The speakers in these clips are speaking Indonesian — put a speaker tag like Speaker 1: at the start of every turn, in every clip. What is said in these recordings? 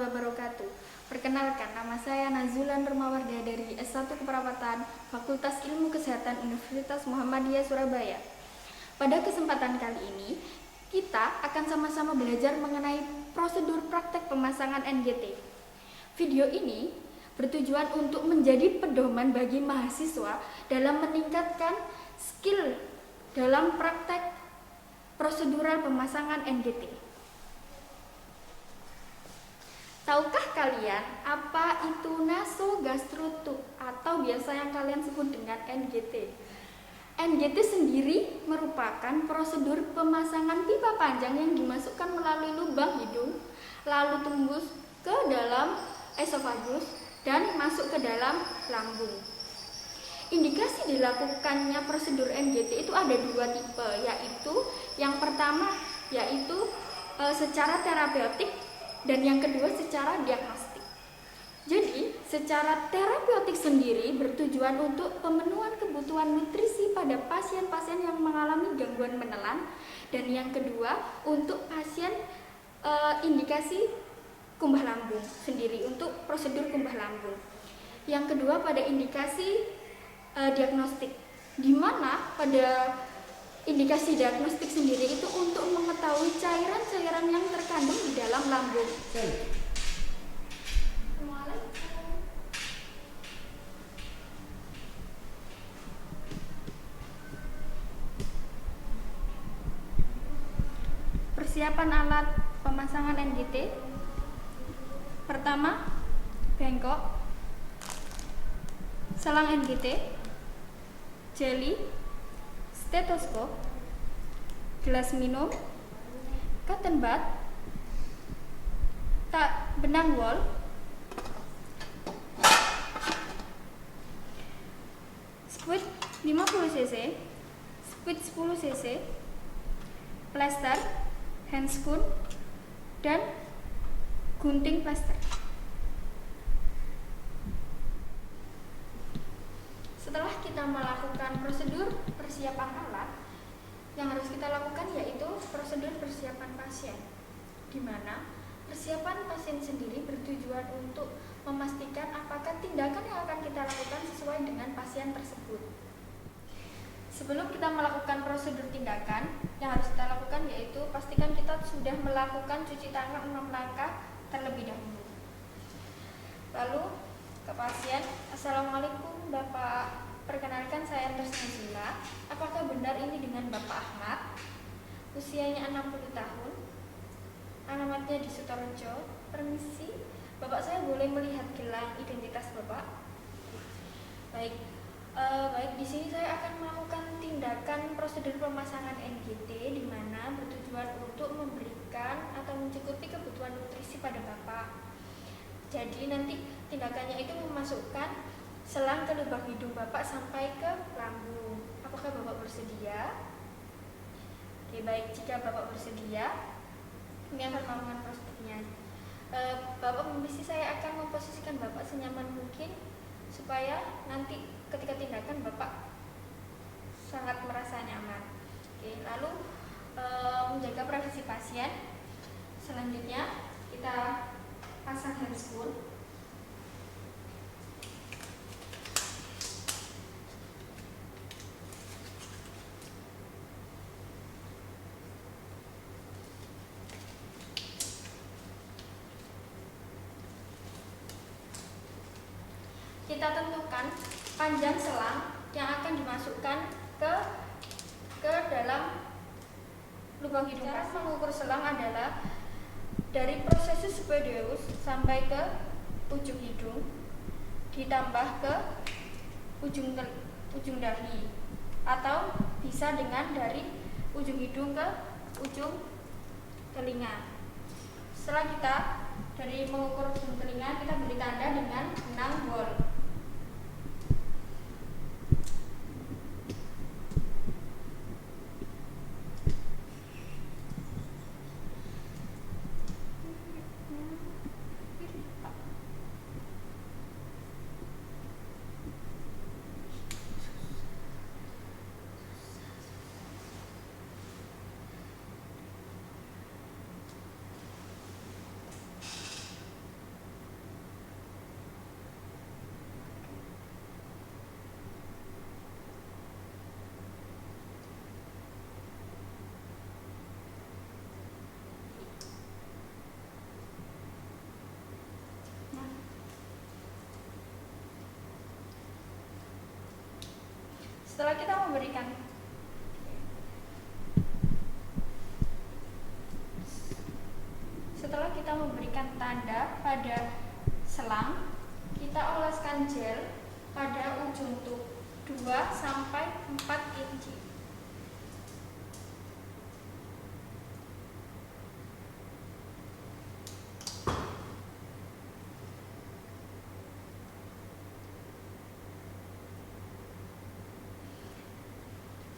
Speaker 1: wabarakatuh. Perkenalkan, nama saya Nazulan Rumawardia dari S1 Keperawatan Fakultas Ilmu Kesehatan Universitas Muhammadiyah Surabaya. Pada kesempatan kali ini, kita akan sama-sama belajar mengenai prosedur praktek pemasangan NGT. Video ini bertujuan untuk menjadi pedoman bagi mahasiswa dalam meningkatkan skill dalam praktek prosedural pemasangan NGT. Tahukah kalian apa itu nasogastrotube atau biasa yang kalian sebut dengan NGT? NGT sendiri merupakan prosedur pemasangan pipa panjang yang dimasukkan melalui lubang hidung, lalu tembus ke dalam esofagus dan masuk ke dalam lambung. Indikasi dilakukannya prosedur NGT itu ada dua tipe, yaitu yang pertama yaitu secara terapeutik dan yang kedua secara diagnostik. Jadi, secara terapeutik sendiri bertujuan untuk pemenuhan kebutuhan nutrisi pada pasien-pasien yang mengalami gangguan menelan, dan yang kedua untuk pasien indikasi kumbah lambung sendiri untuk prosedur kumbah lambung. Yang kedua pada indikasi diagnostik, di mana pada indikasi diagnostik sendiri itu untuk mengetahui cairan-cairan yang terkandung di dalam lambung. Persiapan alat pemasangan NGT. Pertama, bengkok, selang NGT, jeli, stetoskop, gelas minum, cotton bud, benang wol, squid 50 cc, squid 10 cc, plester, handscoon, dan gunting plester. Setelah kita melakukan prosedur persiapan alat, yang harus kita lakukan yaitu prosedur persiapan pasien, di mana persiapan pasien sendiri bertujuan untuk memastikan apakah tindakan yang akan kita lakukan sesuai dengan pasien tersebut. Sebelum kita melakukan prosedur tindakan, yang harus kita lakukan yaitu pastikan kita sudah melakukan cuci tangan 6 langkah terlebih dahulu. Lalu ke pasien, Assalamualaikum Bapak, perkenalkan saya Nazula. Apakah benar ini dengan Bapak Ahmad? Usianya 60 tahun, alamatnya di Sutorejo. Permisi, Bapak, saya boleh melihat gelang identitas Bapak? Baik, di sini saya akan melakukan tindakan prosedur pemasangan NGT, di mana bertujuan untuk memberikan atau mencukupi kebutuhan nutrisi pada Bapak. Jadi nanti tindakannya itu memasukkan selang ke lubang hidung Bapak sampai ke lambung. Apakah Bapak bersedia? Oke, baik, jika Bapak bersedia, ini akan melakukan prosedurnya. Bapak permisi, saya akan memposisikan Bapak senyaman mungkin supaya nanti ketika tindakan Bapak sangat merasa nyaman. Oke, lalu menjaga privasi pasien. Selanjutnya kita pasang handscoon. Kita tentukan panjang selang yang akan dimasukkan ke dalam lubang hidung. Cara mengukur selang adalah dari prosesus pedeus sampai ke ujung hidung, ditambah ke ujung dahi, atau bisa dengan dari ujung hidung ke ujung telinga. Setelah kita dari mengukur ujung telinga, kita beri tanda dengan benang wol. Setelah kita memberikan tanda pada selang, kita oleskan gel pada ujung tub 2 sampai 4 inci.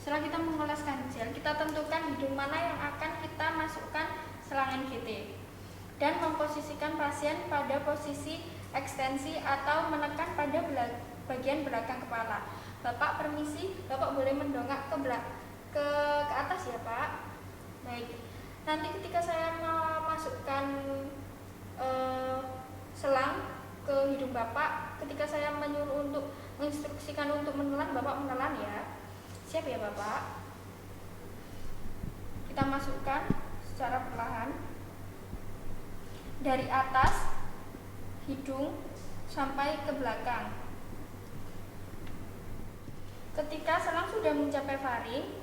Speaker 1: Setelah kita mengoleskan gel, kita tentukan hidung mana yang akan kita masukkan selang NGT dan memposisikan pasien pada posisi ekstensi atau menekan pada bagian belakang kepala. Bapak permisi, Bapak boleh mendongak ke atas ya Pak. Baik. Nanti ketika saya memasukkan selang ke hidung Bapak, ketika saya menyuruh untuk menginstruksikan untuk menelan, Bapak menelan ya. Siap ya Bapak? Kita masukkan secara perlahan dari atas hidung sampai ke belakang. Ketika selang sudah mencapai faring,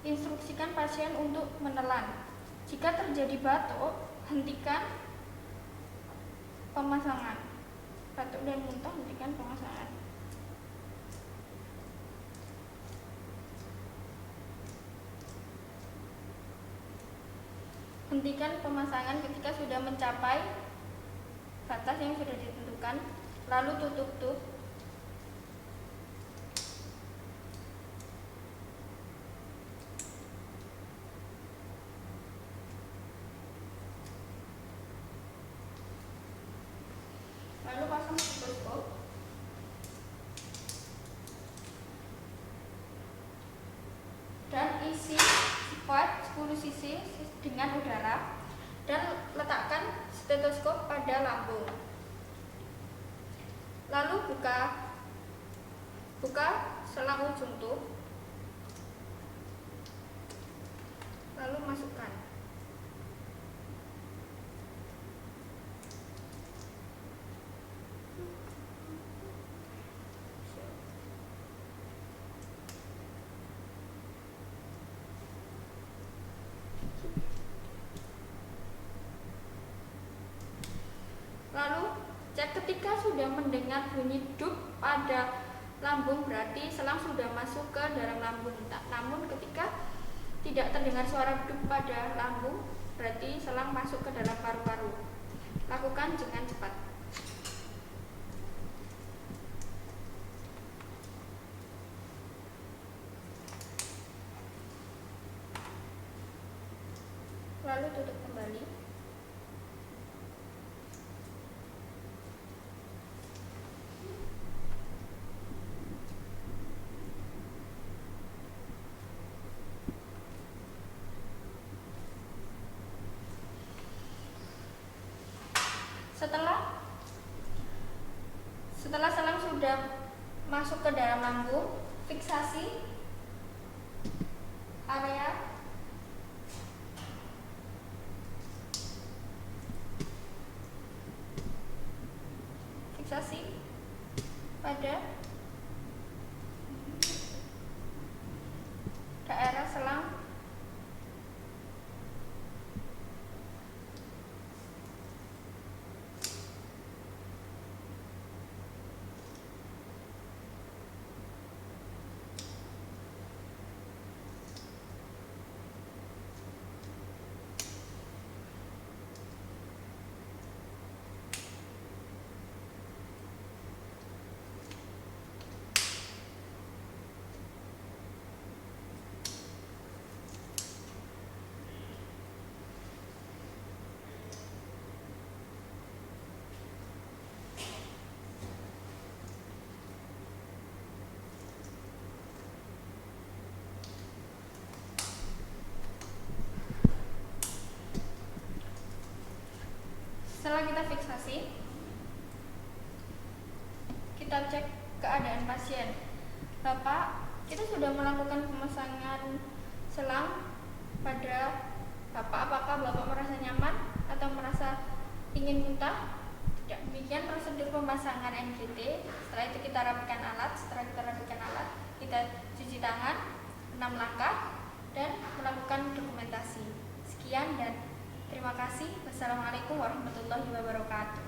Speaker 1: instruksikan pasien untuk menelan. Jika terjadi batuk, hentikan pemasangan. Batuk dan muntah, hentikan pemasangan. Hentikan pemasangan ketika sudah mencapai batas yang sudah ditentukan, lalu tutup tub. Lalu pasang stetoskop. Dan isi pipe 10 cc dengan udara dan letakkan stetoskop pada lambung. Lalu buka selang ujung tub, lalu masukkan. Lalu cek ketika sudah mendengar bunyi dup pada lambung, berarti selang sudah masuk ke dalam lambung. Namun ketika tidak terdengar suara dup pada lambung, berarti selang masuk ke dalam paru-paru. Lakukan dengan cepat. Lalu tutup kembali. Setelah selang sudah masuk ke dalam lambung, fiksasi area pada daerah selang Setelah kita fiksasi, kita cek keadaan pasien. Bapak, kita sudah melakukan pemasangan selang pada Bapak. Apakah Bapak merasa nyaman atau merasa ingin muntah? Tidak. Demikian prosedur pemasangan NGT. Setelah itu kita rapikan alat. Setelah kita rapikan alat, kita cuci tahan 6 langkah dan melakukan dokumentasi. Sekian dan terima kasih. Wassalamualaikum warahmatullahi wabarakatuh.